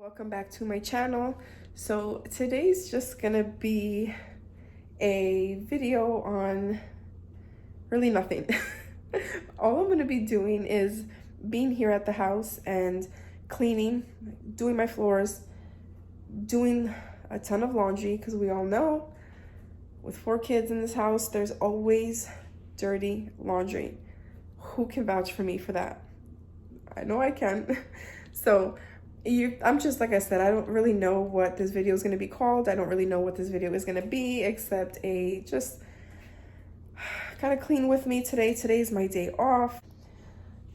Welcome back to my channel. So today's just gonna be a video on really nothing. All I'm gonna be doing is being here at the house and cleaning, doing my floors, doing a ton of laundry, because we all know with 4 kids in this house, there's always dirty laundry. Who can vouch for me for that? I know I can. So I'm just, like I said, I don't really know what this video is going to be called. I don't really know what this video is going to be, except a just kind of clean with me today. Today's my day off.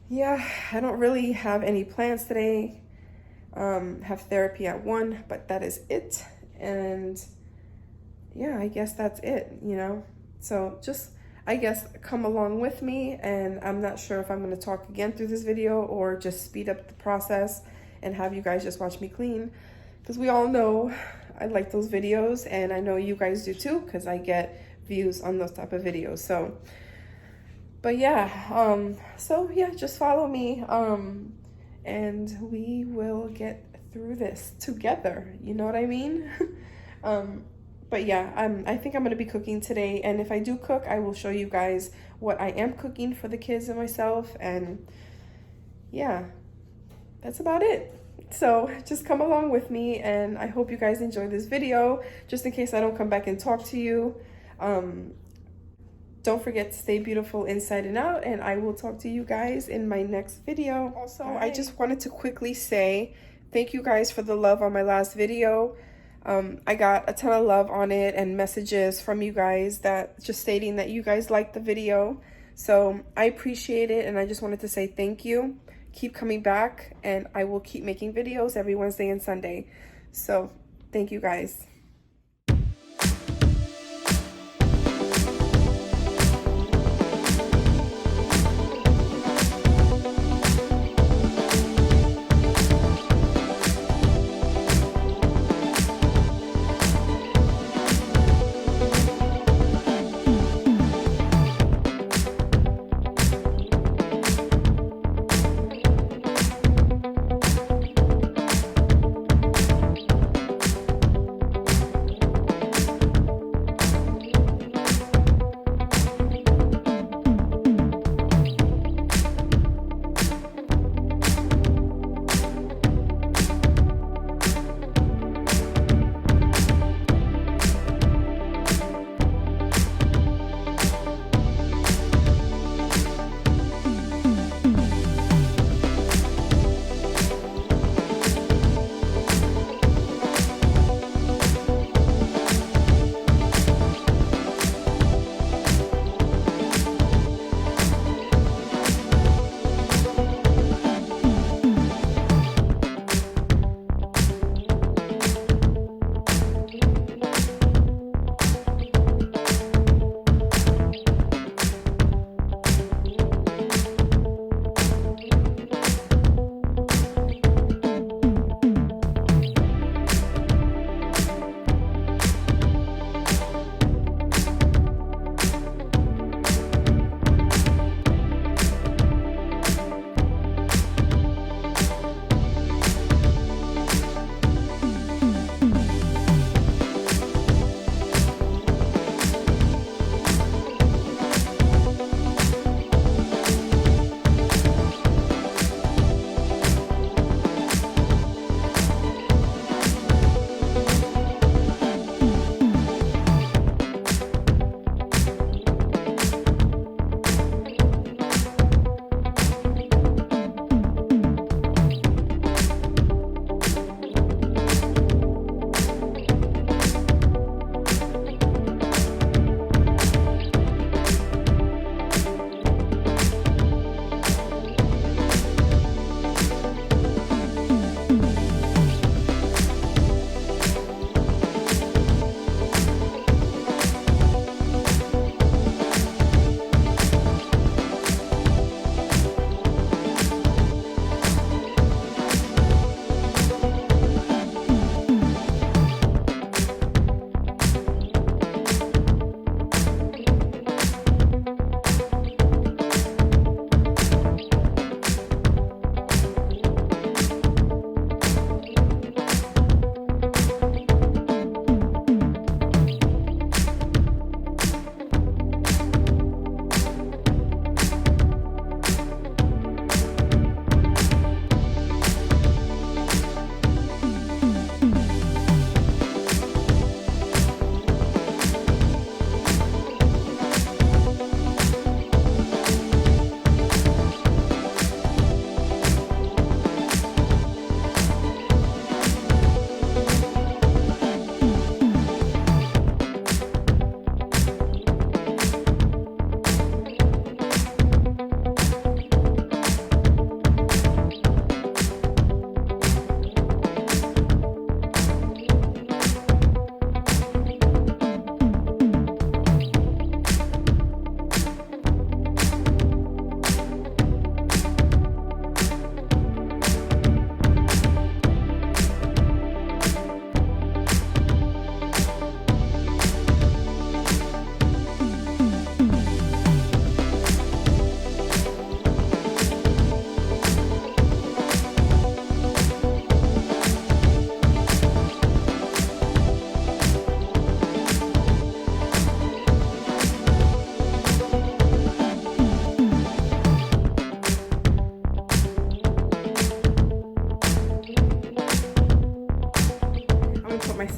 Yeah, I don't really have any plans today. Have therapy at 1, but that is it. And yeah, I guess that's it, you know? So just, I guess, come along with me, and I'm not sure if I'm going to talk again through this video or just speed up the process and have you guys just watch me clean, because we all know I like those videos, and I know you guys do too, because I get views on those type of videos. So but yeah, just follow me, and we will get through this together, you know what I mean? But yeah, I think I'm gonna be cooking today, and if I do cook, I will show you guys what I am cooking for the kids and myself. And yeah, that's about it. So just come along with me, and I hope you guys enjoy this video. Just in case I don't come back and talk to you, don't forget to stay beautiful inside and out, and I will talk to you guys in my next video. Also, bye. I just wanted to quickly say thank you guys for the love on my last video. I got a ton of love on it and messages from you guys that just stating that you guys liked the video. So I appreciate it, and I just wanted to say thank you. Keep coming back, and I will keep making videos every Wednesday and Sunday. So thank you guys.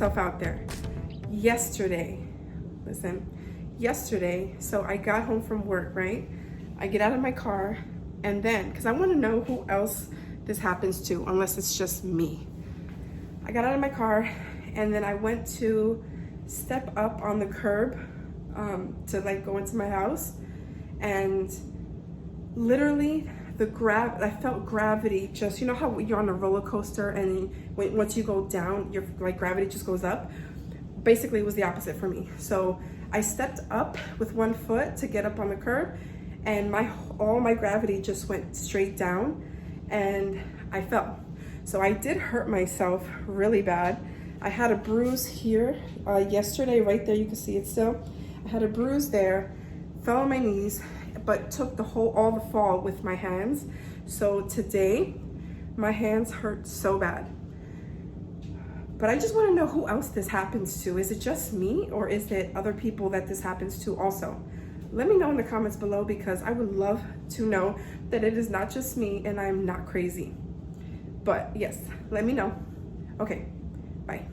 myself out there. Yesterday, so I got home from work, right? I get out of my car, and then, because I want to know who else this happens to, unless it's just me. I got out of my car, and then I went to step up on the curb to like go into my house, and literally I felt gravity just, you know how you're on a roller coaster and once you go down, your like gravity just goes up? Basically, it was the opposite for me. So I stepped up with one foot to get up on the curb, and all my gravity just went straight down, and I fell. So I did hurt myself really bad. I had a bruise here yesterday, right there, you can see it still. I had a bruise there, fell on my knees, but took all the fall with my hands. So today, my hands hurt so bad. But I just want to know who else this happens to. Is it just me, or is it other people that this happens to also? Let me know in the comments below, because I would love to know that it is not just me and I'm not crazy. But yes, let me know. Okay, bye.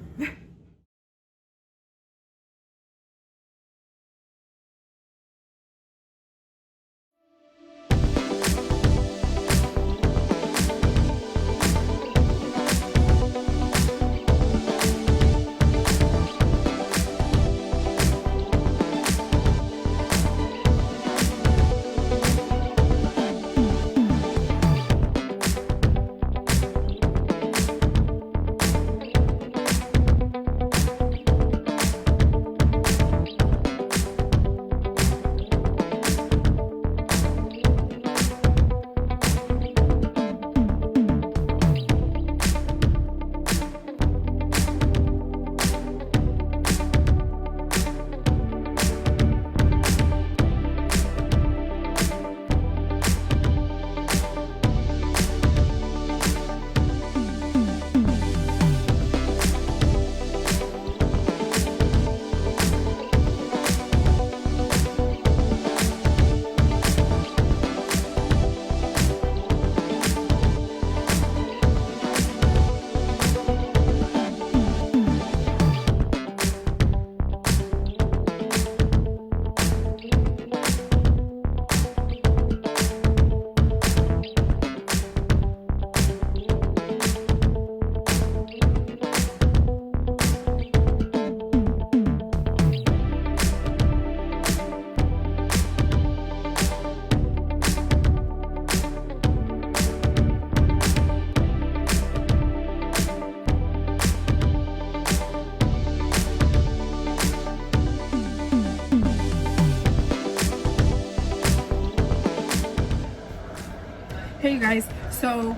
Hey you guys, so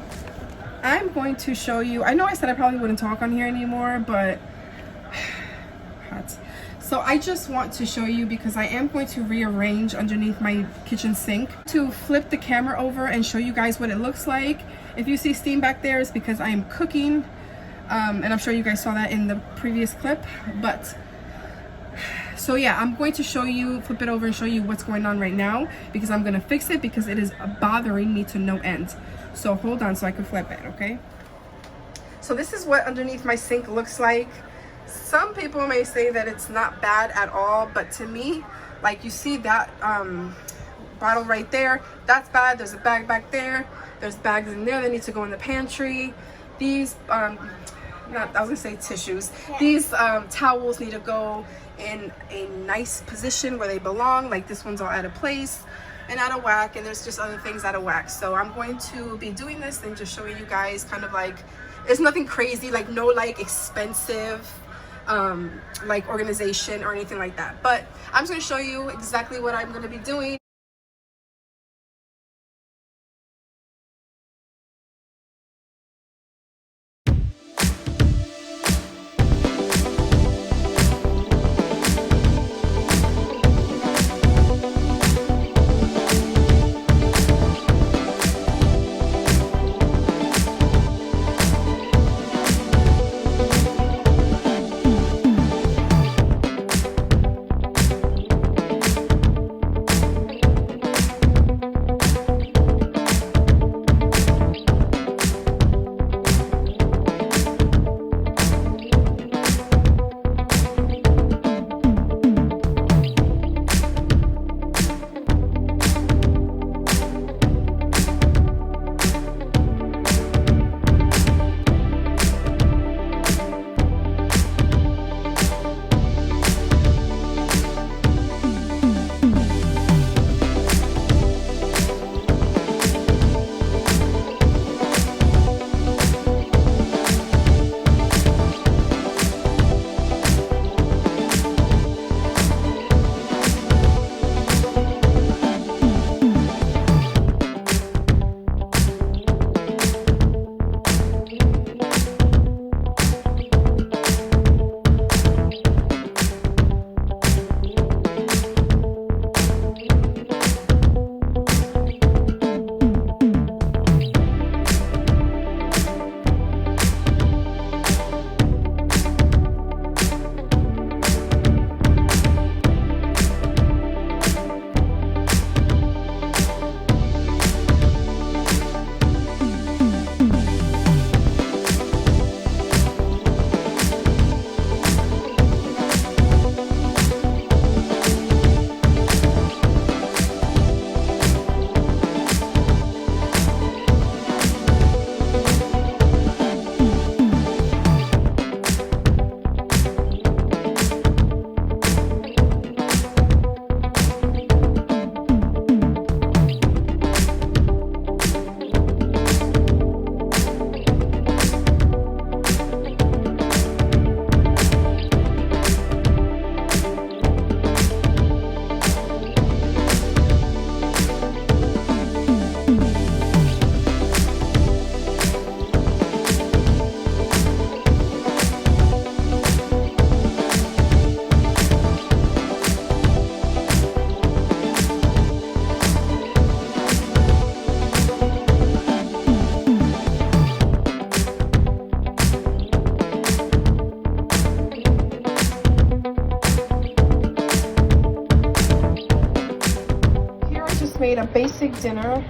I'm going to show you, I know I said I probably wouldn't talk on here anymore, but hot. So I just want to show you, because I am going to rearrange underneath my kitchen sink, to flip the camera over and show you guys what it looks like. If you see steam back there, it's because I am cooking, and I'm sure you guys saw that in the previous clip. But so yeah, I'm going to show you, flip it over and show you what's going on right now, because I'm gonna fix it because it is bothering me to no end. So hold on so I can flip it, okay? So this is what underneath my sink looks like. Some people may say that it's not bad at all, but to me, like you see that bottle right there, that's bad. There's a bag back there. There's bags in there that need to go in the pantry. These, I was gonna say tissues. These towels need to go in a nice position where they belong. Like this one's all out of place and out of whack, and there's just other things out of whack. So I'm going to be doing this and just showing you guys kind of like, it's nothing crazy, like no like expensive like organization or anything like that, but I'm just going to show you exactly what I'm going to be doing. basic dinner.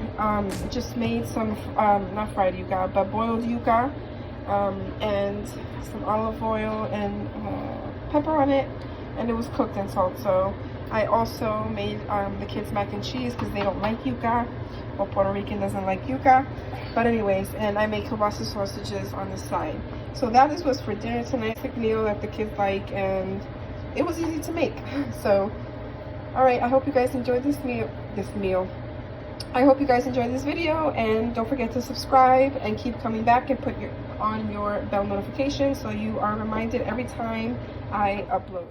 Just made some, not fried yuca, but boiled yuca, and some olive oil and pepper on it, and it was cooked in salt. So I also made the kids mac and cheese because they don't like yuca. Well, Puerto Rican doesn't like yuca. But anyways, and I make kielbasa sausages on the side. So that is what's for dinner tonight. Quick meal that the kids like, and it was easy to make. So, all right, I hope you guys enjoyed this meal. I hope you guys enjoyed this video, and don't forget to subscribe and keep coming back and put on your bell notification so you are reminded every time I upload.